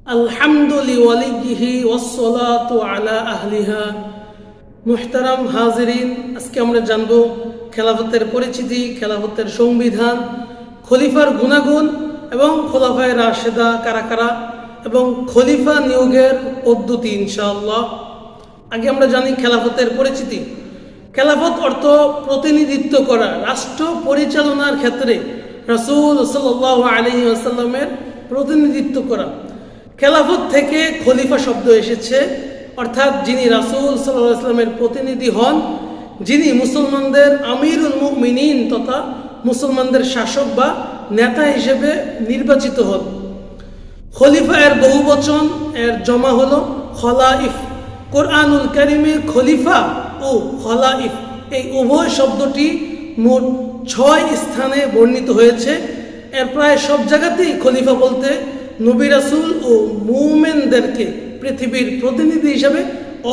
আলহামদুলিল্লাহি ওয়াসসালাতু আলা আহলিহা। মুহতারাম হাজিরিন, আজকে আমরা জানব খেলাফতের পরিচিতি, খেলাফতের সংবিধান, খলিফার গুণাগুণ এবং খোলাফায়ে রাশেদা কারা কারা এবং খলিফা নিয়োগের পদ্ধতি ইনশাআল্লাহ। আগে আমরা জানি খেলাফতের পরিচিতি। খেলাফত অর্থ প্রতিনিধিত্ব করা, রাষ্ট্র পরিচালনার ক্ষেত্রে রাসূল সাল্লাল্লাহু আলাইহি ওয়াসাল্লামের প্রতিনিধিত্ব করা। খেলাফত থেকে খলিফা শব্দ এসেছে, অর্থাৎ যিনি রাসূল সাল্লাল্লাহু আলাইহি ওয়াসাল্লামের প্রতিনিধি হন, যিনি মুসলমানদের আমিরুল মুমিনিন তথা মুসলমানদের শাসক বা নেতা হিসেবে নির্বাচিত হন। খলিফা এর বহুবচন, এর জমা হলো খলাইফ। কোরআনুল কারিমে খলিফা ও খলাইফ এই উভয় শব্দটি মোট 6 স্থানে বর্ণিত হয়েছে। এর প্রায় সব জায়গাতেই খলিফা বলতে নবী রাসূল ও মুমিনদেরকে পৃথিবীর প্রতিনিধি হিসাবে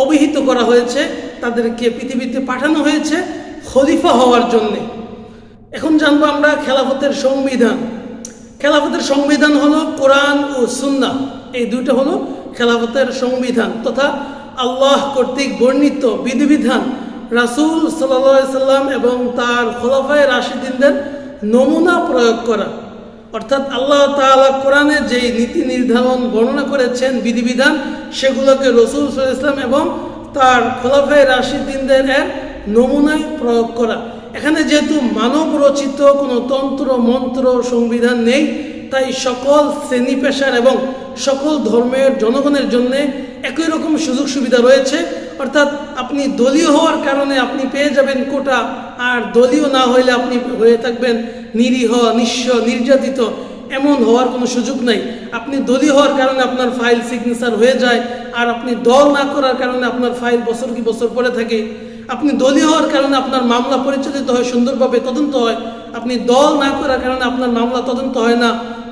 অভিহিত করা হয়েছে, তাদেরকে পৃথিবীতে পাঠানো হয়েছে খলিফা হওয়ার জন্য। এখন জানবো আমরা খেলাফতের সংবিধান। খেলাফতের সংবিধান হলো কোরআন ও সুন্নাহ, এই দুইটা হলো খেলাফতের সংবিধান তথা আল্লাহ কর্তৃক বর্ণিত বিধিবিধান, রাসূল সাল্লাল্লাহু আলাইহি সাল্লাম এবং তার খোলাফায়ে রাশিদিনদের নমুনা প্রয়োগ করা। অর্থাৎ আল্লাহ তাআলা কোরআনে যেই নীতি নির্ধারণ বর্ণনা করেছেন বিধিবিধান, সেগুলোকে রাসূল সাল্লাল্লাহু আলাইহি সাল্লাম এবং তার খোলাফায়ে রাশিদিনদের নমুনায় প্রয়োগ করা। এখানে যেহেতু মানব রচিত কোনো তন্ত্র মন্ত্র সংবিধান নেই, তাই সকল শ্রেণী পেশার এবং সকল ধর্মের জনগণের জন্য একই রকম সুযোগ সুবিধা রয়েছে। অর্থাৎ আপনি দলীয় হওয়ার কারণে আপনি পেয়ে যাবেন কোটা, আর দলীয় না হইলে আপনি হয়ে থাকবেন নিরীহ, নিঃস্ব, নির্যাতিত, এমন হওয়ার কোনো সুযোগ নাই। আপনি দলীয় হওয়ার কারণে আপনার ফাইল সিগনেচার হয়ে যায়, আর আপনি দল না করার কারণে আপনার ফাইল বছর কি বছর পরে থাকে। আপনি দলীয় হওয়ার কারণে আপনার মামলা পরিচালিত হয়, সুন্দরভাবে তদন্ত হয়। আপনি দল না করার কারণে আপনার মামলা তদন্ত হয় না,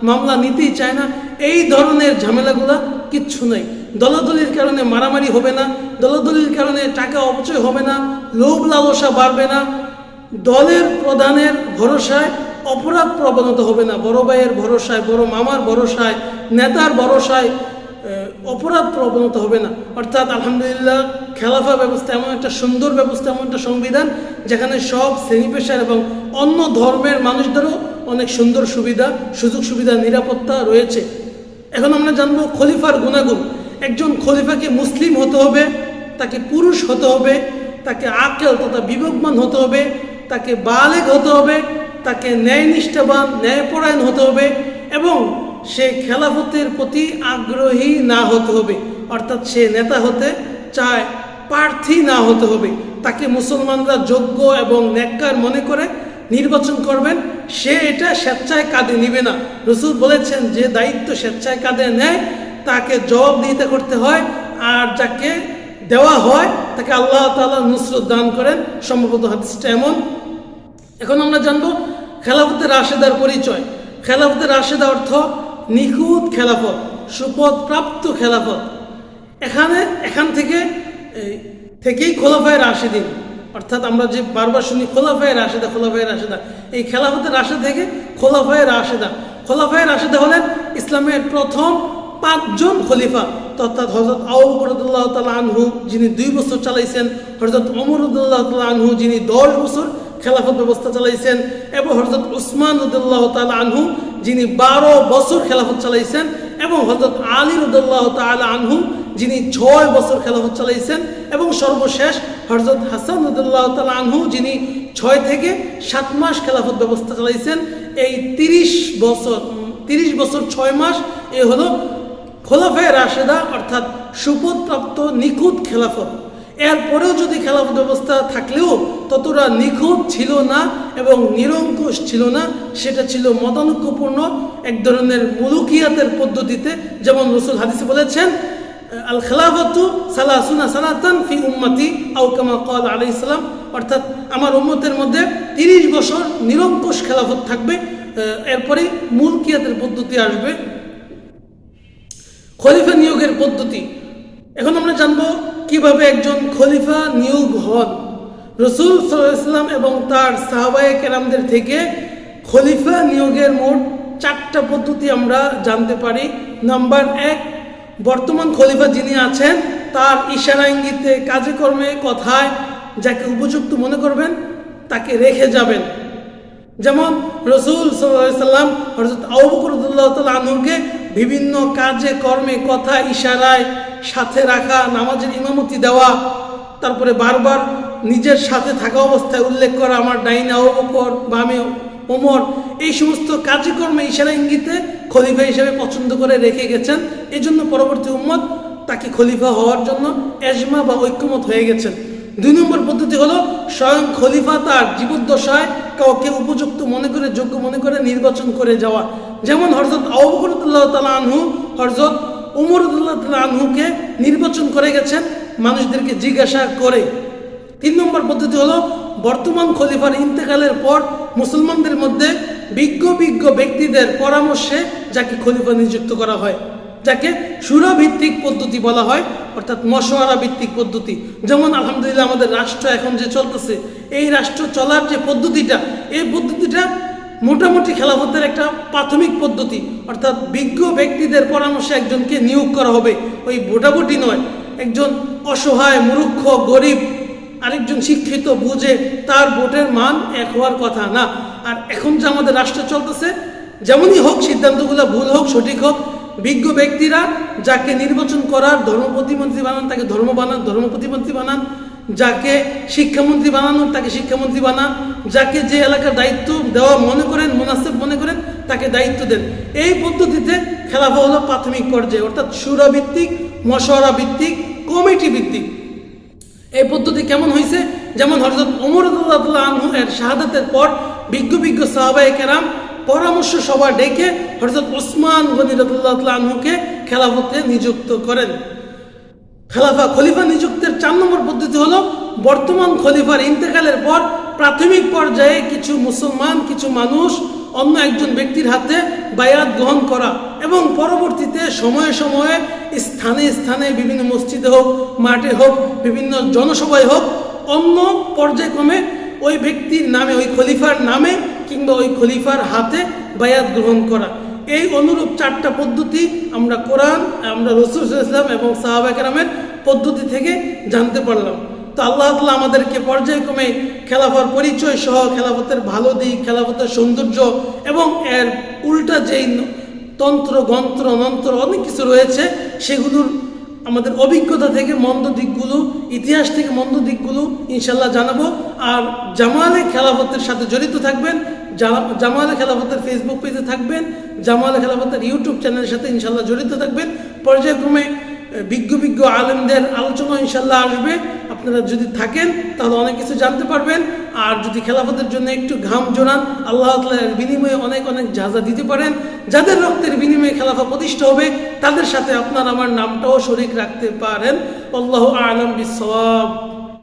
মামলা নিতেই চায় না। এই ধরনের ঝামেলাগুলা কিচ্ছু নাই। দলাদলির কারণে মারামারি হবে না, দলাদলির কারণে টাকা অপচয় হবে না, লোভ লালসা বাড়বে না, দলের প্রধানের ভরসায় অপরাধ প্রবণতা হবে না, বড় ভাইয়ের ভরসায়, বড় মামার ভরসায়, নেতার ভরসায় অপরাধ প্রবণতা হবে না। অর্থাৎ আলহামদুলিল্লাহ, খেলাফা ব্যবস্থা এমন একটা সুন্দর ব্যবস্থা, এমন একটা সংবিধান যেখানে সব শ্রেণী পেশার এবং অন্য ধর্মের মানুষদেরও অনেক সুন্দর সুবিধা, সুযোগ সুবিধা, নিরাপত্তা রয়েছে। এখন আমরা জানবো খলিফার গুণাগুণ। একজন খলিফাকে মুসলিম হতে হবে, তাকে পুরুষ হতে হবে, তাকে আকেল তথা বিবেকবান হতে হবে, তাকে বালেগ হতে হবে, তাকে ন্যায়নিষ্ঠাবান, ন্যায়পরায়ণ হতে হবে এবং সে খেলাফতের প্রতি আগ্রহী না হতে হবে। অর্থাৎ সে নেতা হতে চায়, প্রার্থী না হতে হবে। তাকে মুসলমানরা যোগ্য এবং নেককার মনে করে নির্বাচন করবেন, সে এটা স্বেচ্ছায় কাঁধে নিবে না। রাসূল বলেছেন, যে দায়িত্ব স্বেচ্ছায় কাঁধে নেয় তাকে জবাবদিহিতা করতে হয়, আর যাকে দেওয়া হয় তাকে আল্লাহ তাআলা নুসরত দান করেন। সম্ভবত হাদিসটা এমন। এখন আমরা জানবো খেলাফতের রাশেদার পরিচয়। খেলাফতের রাশেদা অর্থ নিখুঁত খেলাফত, সুপথপ্রাপ্ত খেলাফত। এখান থেকেই খোলাফায়ে রাশেদিন, অর্থাৎ আমরা যে বারবার শুনি খোলাফায়ে রাশেদা, খোলাফায়ে রাশেদা, এই খেলাফতের রাশেদ থেকে খোলাফায়ে রাশেদা। খোলাফায়ে রাশেদা হলেন ইসলামের প্রথম 5 জন খলিফা, অর্থাৎ হযরত আবু বকর রাদিয়াল্লাহু তাআলা আনহু যিনি 2 বছর চালাইছেন, হযরত ওমর রাদিয়াল্লাহু তাআলা আনহু যিনি 10 বছর খেলাফত ব্যবস্থা চালাইছেন, এবং হযরত উসমান রাদিয়াল্লাহু তাআলা আনহু যিনি 12 বছর খেলাফত চালাইছেন, এবং হযরত আলী রাদিয়াল্লাহু তাআলা আনহু যিনি 6 বছর খেলাফত চালাইছেন, এবং সর্বশেষ হযরত হাসান রাদিয়াল্লাহু তাআলা আনহু যিনি 6 থেকে 7 মাস খেলাফত ব্যবস্থা চালাইছেন। এই 30 বছর 6 মাস এ হলো খোলাফায়ে রাশেদা, অর্থাৎ সুপথপ্রাপ্ত নিখুঁত খেলাফত। এরপরেও যদি খেলাফত ব্যবস্থা থাকলেও ততটা নিখুঁত ছিল না এবং নিরঙ্কুশ ছিল না, সেটা ছিল মতানৈক্যপূর্ণ এক ধরনের মুলুকিয়াতের পদ্ধতিতে। যেমন রাসূল হাদিসে বলেছেন, আল খেলাফতু সালাসুনা সালাতান ফি উম্মতি আও কামা ক্বাল আলাইহিস সালাম, অর্থাৎ আমার উম্মতের মধ্যে 30 বছর নিরঙ্কুশ খেলাফত থাকবে, এরপরে মুলকিয়াতের পদ্ধতি আসবে। খলিফা নিয়োগের পদ্ধতি। এখন আমরা জানবো কিভাবে একজন খলিফা নিয়োগ হন। রাসূল সাল্লাল্লাহু আলাইহি ওয়াসাল্লাম এবং তার সাহাবায়ে কেরামদের থেকে খলিফা নিয়োগের মোট 4টা পদ্ধতি আমরা জানতে পারি। নাম্বার 1, বর্তমান খলিফা যিনি আছেন তার ইশারা ইঙ্গিতে কাজে কর্মে কথায় যাকে উপযুক্ত মনে করবেন তাকে রেখে যাবেন। যেমন রাসূল সাল্লাল্লাহু আলাইহি সাল্লাম হযরত আবু বকর রাদিয়াল্লাহু তাআলা আনহুকে বিভিন্ন কাজে কর্মে কথা ইশারায় সাথে রাখা, নামাজের ইমামতি দেওয়া, তারপরে বারবার নিজের সাথে থাকা অবস্থায় উল্লেখ করা, আমার ডাইনে আবু বকর বামে ওমর, এই সমস্ত কাজে কর্মে ইশারা ইঙ্গিতে খলিফা হিসেবে পছন্দ করে রেখে গেছেন। এই জন্য পরবর্তী উম্মত তাকে খলিফা হওয়ার জন্য এজমা বা ঐক্যমত হয়ে গেছেন। 2 নম্বর পদ্ধতি হলো স্বয়ং খলিফা তার জীবদ্দশায় কাউকে উপযুক্ত মনে করে, যোগ্য মনে করে নির্বাচন করে যাওয়া। যেমন হযরত আবু বকর রাদিয়াল্লাহু তাআলা আনহু হযরত ওমর রাদিয়াল্লাহু তাআলা আনহুকে নির্বাচন করে গেছেন মানুষদেরকে জিজ্ঞাসা করে। 3 নম্বর পদ্ধতি হলো বর্তমান খলিফার ইন্তেকালের পর মুসলমানদের মধ্যে বিজ্ঞ ব্যক্তিদের পরামর্শে যাকে খলিফা নিযুক্ত করা হয়, যাকে শুরা ভিত্তিক পদ্ধতি বলা হয়, অর্থাৎ মশওয়ারা ভিত্তিক পদ্ধতি। যেমন আলহামদুলিল্লাহ আমাদের রাষ্ট্র এখন যে চলতেছে, এই রাষ্ট্র চলার যে পদ্ধতিটা, এই পদ্ধতিটা মোটামুটি খেলাফতের একটা প্রাথমিক পদ্ধতি। অর্থাৎ বিজ্ঞ ব্যক্তিদের পরামর্শে একজনকে নিয়োগ করা হবে, ওই ভোটাভুটি নয়। একজন অসহায় মূর্খ গরিব আরেকজন শিক্ষিত বুঝে তার ভোটের মান এক হওয়ার কথা না। আর এখন যে আমাদের রাষ্ট্র চলতেছে, যেমনই হোক সিদ্ধান্তগুলো ভুল হোক সঠিক হোক, বিজ্ঞ ব্যক্তিরা যাকে নির্বাচন করার ধর্ম প্রতিমন্ত্রী বানান তাকে ধর্ম প্রতিমন্ত্রী বানান, যাকে শিক্ষামন্ত্রী বানানোর তাকে শিক্ষামন্ত্রী বানান, যাকে যে এলাকার দায়িত্ব দেওয়া মনে করেন, মুনাসিব মনে করেন, তাকে দায়িত্ব দেন। এই পদ্ধতিতে খেলাফা হলো প্রাথমিক পর্যায়ে, অর্থাৎ শুরা ভিত্তিক, মশওয়ারা ভিত্তিক, কমিটি ভিত্তিক। এই পদ্ধতি কেমন হয়েছে? যেমন হযরত ওমর রাদিয়াল্লাহু আনহু এর শাহাদাতের পর বিজ্ঞ সাহাবায়ে কেরাম পরামর্শ সভা ডেকে হযরত ওসমান গনি রাদিয়াল্লাহু আনহুকে খেলাফতে নিযুক্ত করেন। খলিফা নিযুক্তের 4 নম্বর পদ্ধতি হলো বর্তমান খলিফার ইন্তেকালের পর প্রাথমিক পর্যায়ে কিছু মুসলমান, কিছু মানুষ অন্য একজন ব্যক্তির হাতে বায়াত গ্রহণ করা এবং পরবর্তীতে সময়ে সময়ে স্থানে বিভিন্ন মসজিদে হোক, মাঠে হোক, বিভিন্ন জনসভায় হোক, অন্য পর্যায়ক্রমে ওই ব্যক্তির নামে, ওই খলিফার নামে কিংবা ওই খলিফার হাতে বায়াত গ্রহণ করা। এই অনুরূপ 4টা পদ্ধতি আমরা কোরআন, আমরা রাসূল সাল্লাল্লাহু আলাইহি ওয়াসাল্লাম এবং সাহাবা কেরামের পদ্ধতি থেকে জানতে পারলাম। তো আল্লাহ তাআলা আমাদেরকে পর্যায়ক্রমে খেলাফার পরিচয় সহ খেলাফতের ভালো দিক, খেলাফতের সৌন্দর্য এবং এর উল্টা যেই তন্ত্র, গন্ত্র, মন্ত্র অনেক কিছু রয়েছে, সেগুলোর আমাদের অভিজ্ঞতা থেকে মন্দ দিকগুলো, ইতিহাস থেকে মন্দ দিকগুলো ইনশাল্লাহ জানাবো। আর জামালে খেলাফতের সাথে জড়িত থাকবেন, জামালে খেলাফতের ফেসবুক পেজে থাকবেন, জামালে খেলাফতের ইউটিউব চ্যানেলের সাথে ইনশাল্লাহ জড়িত থাকবেন। পর্যায়ক্রমে বিজ্ঞ আলেমদের আলোচনা ইনশাল্লাহ আসবে। আপনারা যদি থাকেন তাহলে অনেক কিছু জানতে পারবেন। আর যদি খেলাফতের জন্য একটু ঘাম জোড়ান, আল্লাহ তাআলার বিনিময়ে অনেক জাযা দিতে পারেন। যাদের রক্তের বিনিময়ে খেলাফা প্রতিষ্ঠা হবে, তাদের সাথে আপনার আমার নামটাও শরীক রাখতে পারেন। আল্লাহু আ'লাম বিস-সাওয়াব।